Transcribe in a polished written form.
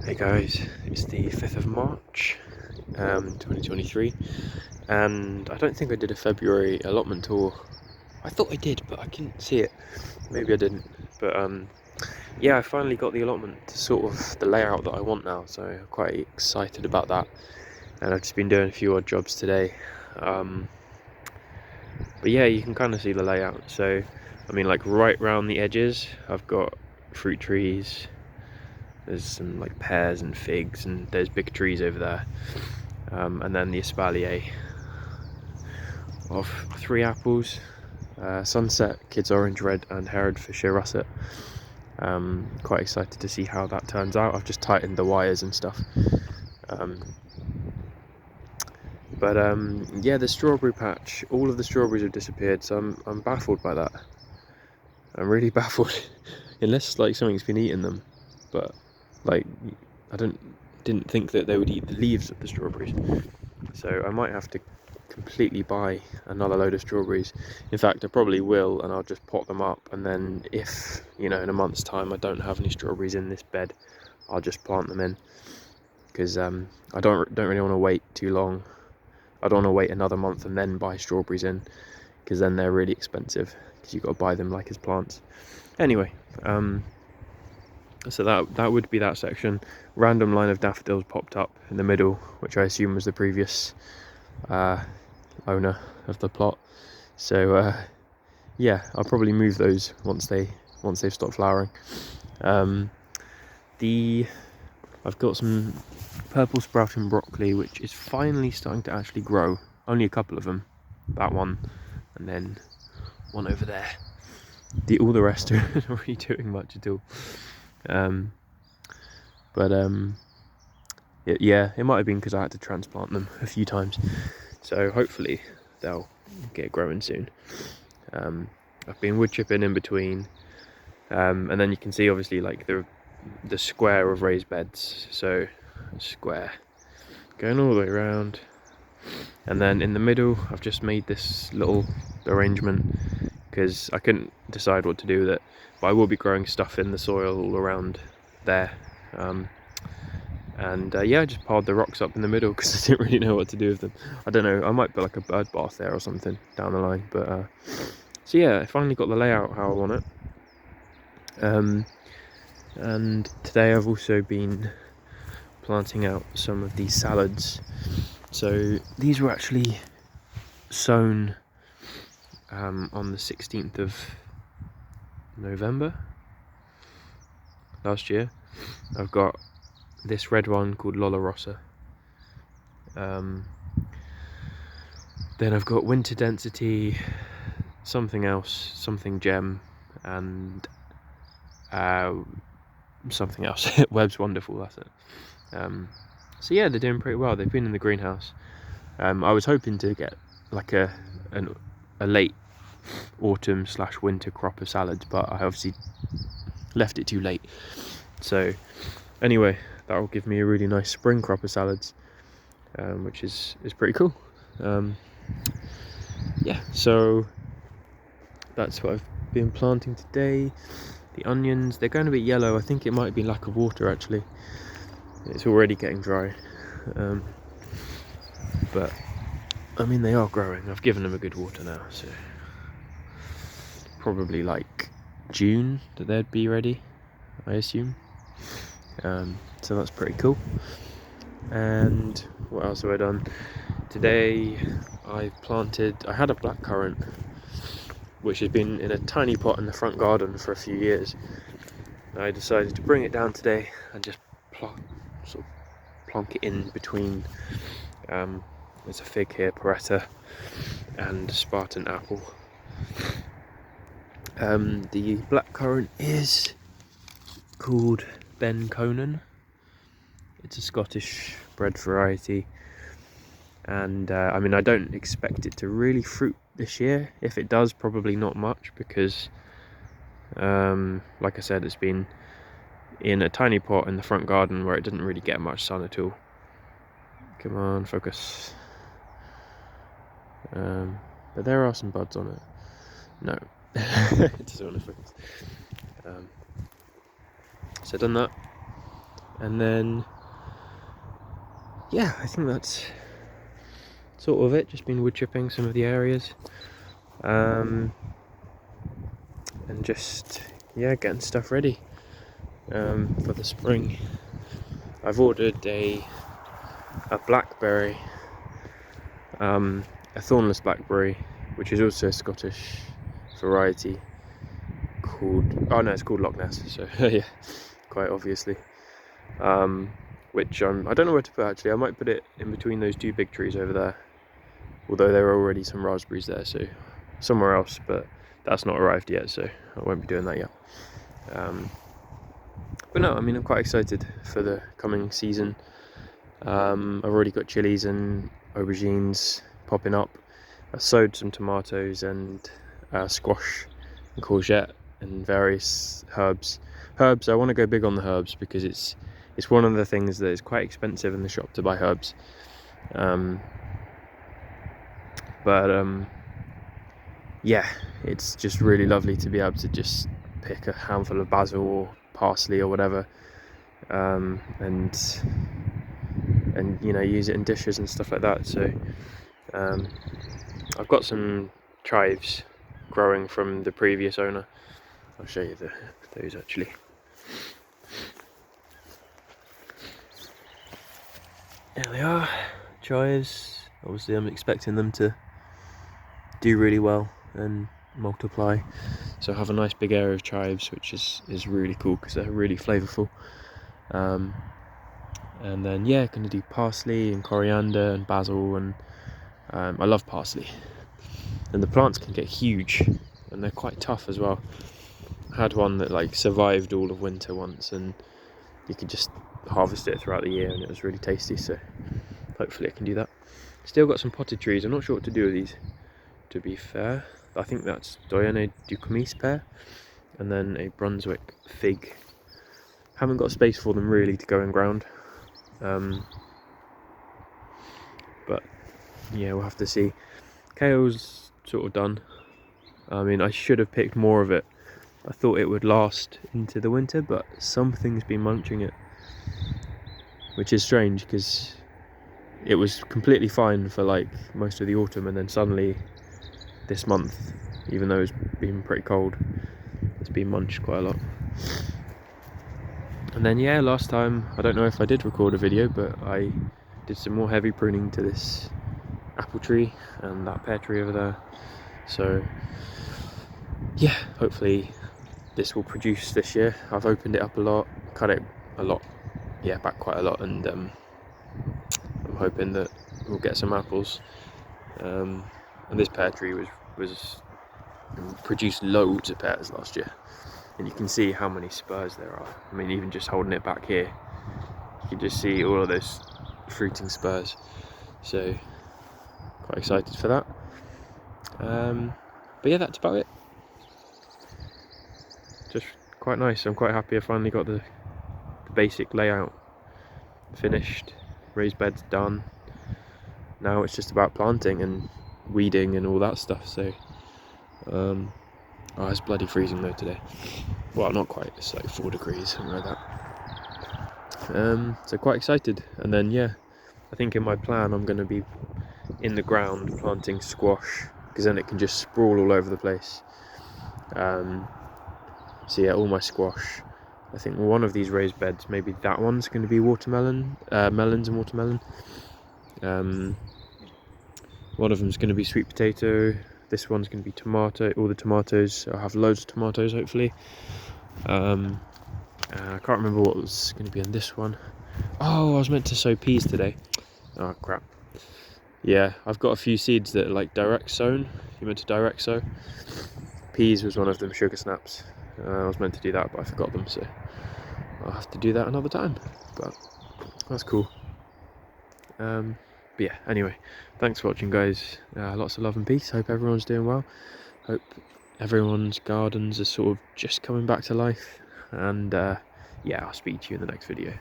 Hey guys, it's the 5th of March, 2023, and I don't think I did a February allotment tour. I thought I did, but I couldn't see it. Maybe I didn't, but yeah, I finally got the allotment to sort of the layout that I want now, so I'm quite excited about that. And I've just been doing a few odd jobs today, but yeah, you can kind of see the layout. So, I mean, like right round the edges, I've got fruit trees. There's some like pears and figs, and there's big trees over there, and then the espalier of 3 apples, sunset, kids orange, red, and Herefordshire russet. Quite excited to see how that turns out. I've just tightened the wires and stuff, but yeah, the strawberry patch, all of the strawberries have disappeared, so I'm baffled by that. I'm really baffled. Unless like something's been eating them, but like I didn't think that they would eat the leaves of the strawberries, so I might have to completely buy another load of strawberries. In fact, I probably will, and I'll just pot them up, and then if, you know, in a month's time I don't have any strawberries in this bed, I'll just plant them in, because I don't really want to wait too long. I don't want to wait another month and then buy strawberries in, because then they're really expensive, because you've got to buy them like as plants. Anyway, so that would be that section. Random line of daffodils popped up in the middle, which I assume was the previous owner of the plot. So yeah, I'll probably move those once they've stopped flowering. I've got some purple sprouting broccoli, which is finally starting to actually grow. Only a couple of them, that one, and then one over there. All the rest are not really doing much at all. Yeah, it might have been because I had to transplant them a few times, so hopefully they'll get growing soon. I've been wood chipping in between, and then you can see obviously like the square of raised beds, so square going all the way around, and then in the middle I've just made this little arrangement because I couldn't decide what to do with it, but I will be growing stuff in the soil all around there. Yeah, I just piled the rocks up in the middle because I didn't really know what to do with them. I don't know, I might put like a bird bath there or something down the line, but so yeah, I finally got the layout how I want it. And today I've also been planting out some of these salads. So these were actually sown on the 16th of November last year. I've got this red one called Lola Rossa. Then I've got Winter Density, something else, something gem, and something else. Webb's Wonderful, that's it. So yeah, they're doing pretty well. They've been in the greenhouse. I was hoping to get like a late autumn / winter crop of salads, but I obviously left it too late. So anyway, that will give me a really nice spring crop of salads, which is pretty cool. Yeah, so that's what I've been planting today. The onions, they're going to be yellow. I think it might be lack of water actually. It's already getting dry, but I mean they are growing. I've given them a good water now, so probably like June that they'd be ready, I assume. So that's pretty cool. And what else have I done today? I had a blackcurrant which has been in a tiny pot in the front garden for a few years. I decided to bring it down today and just plonk it in between. There's a fig here, Poretta, and Spartan apple. The blackcurrant is called Ben Conan. It's a Scottish bred variety, and I mean I don't expect it to really fruit this year. If it does, probably not much, because like I said, it's been in a tiny pot in the front garden where it didn't really get much sun at all. Come on, focus. But there are some buds on it. No, it doesn't want to focus. So I've done that. And then, yeah, I think that's sort of it. Just been wood chipping some of the areas, and just, yeah, getting stuff ready for the spring. I've ordered a blackberry, a thornless blackberry, which is also a Scottish variety called, oh no, it's called Loch Ness, so yeah, quite obviously. Which I don't know where to put actually. I might put it in between those two big trees over there, although there are already some raspberries there, so somewhere else, but that's not arrived yet, so I won't be doing that yet. But no, I mean, I'm quite excited for the coming season. I've already got chilies and aubergines popping up. I sowed some tomatoes and squash and courgette and various herbs. I want to go big on the herbs because it's one of the things that is quite expensive in the shop to buy herbs. Yeah, it's just really lovely to be able to just pick a handful of basil or parsley or whatever, and you know, use it in dishes and stuff like that. So I've got some chives growing from the previous owner. I'll show you those actually. There they are, chives. Obviously I'm expecting them to do really well and multiply, so I have a nice big area of chives, which is really cool because they're really flavourful. And then, yeah, going to do parsley and coriander and basil, and I love parsley, and the plants can get huge and they're quite tough as well. I had one that like survived all of winter once, and you could just harvest it throughout the year and it was really tasty, so hopefully I can do that. Still got some potted trees. I'm not sure what to do with these, to be fair. I think that's Doyenne du Comice pear and then a Brunswick fig. Haven't got space for them really to go in ground, but yeah, we'll have to see. Kale's sort of done. I mean, I should have picked more of it. I thought it would last into the winter, but something's been munching it, which is strange because it was completely fine for like most of the autumn, and then suddenly this month, even though it's been pretty cold, it's been munched quite a lot. And then, yeah, last time, I don't know if I did record a video, but I did some more heavy pruning to this apple tree and that pear tree over there. So yeah, hopefully this will produce this year. I've opened it up a lot, cut it a lot, yeah, back quite a lot, and I'm hoping that we'll get some apples. And this pear tree was produced loads of pears last year, and you can see how many spurs there are. I mean, even just holding it back here, you can just see all of those fruiting spurs. So quite excited for that. But yeah, that's about it. Just quite nice. I'm quite happy I finally got the basic layout finished, raised beds done. Now it's just about planting and weeding and all that stuff. So oh, it's bloody freezing though today. Well, not quite, it's like 4 degrees, something like that. So quite excited. And then, yeah, I think in my plan I'm going to be in the ground planting squash, because then it can just sprawl all over the place. So yeah, all my squash. I think one of these raised beds, maybe that one's going to be watermelon, melons and watermelon. One of them's going to be sweet potato. This one's going to be tomato, all the tomatoes. I'll have loads of tomatoes hopefully. I can't remember what was going to be in this one. Oh, I was meant to sow peas today. Oh crap. Yeah, I've got a few seeds that are like direct sown. You're meant to direct sow. Peas was one of them, sugar snaps. I was meant to do that, but I forgot them, so I'll have to do that another time. But that's cool. But yeah, anyway, thanks for watching, guys. Lots of love and peace. Hope everyone's doing well. Hope everyone's gardens are sort of just coming back to life. And yeah, I'll speak to you in the next video.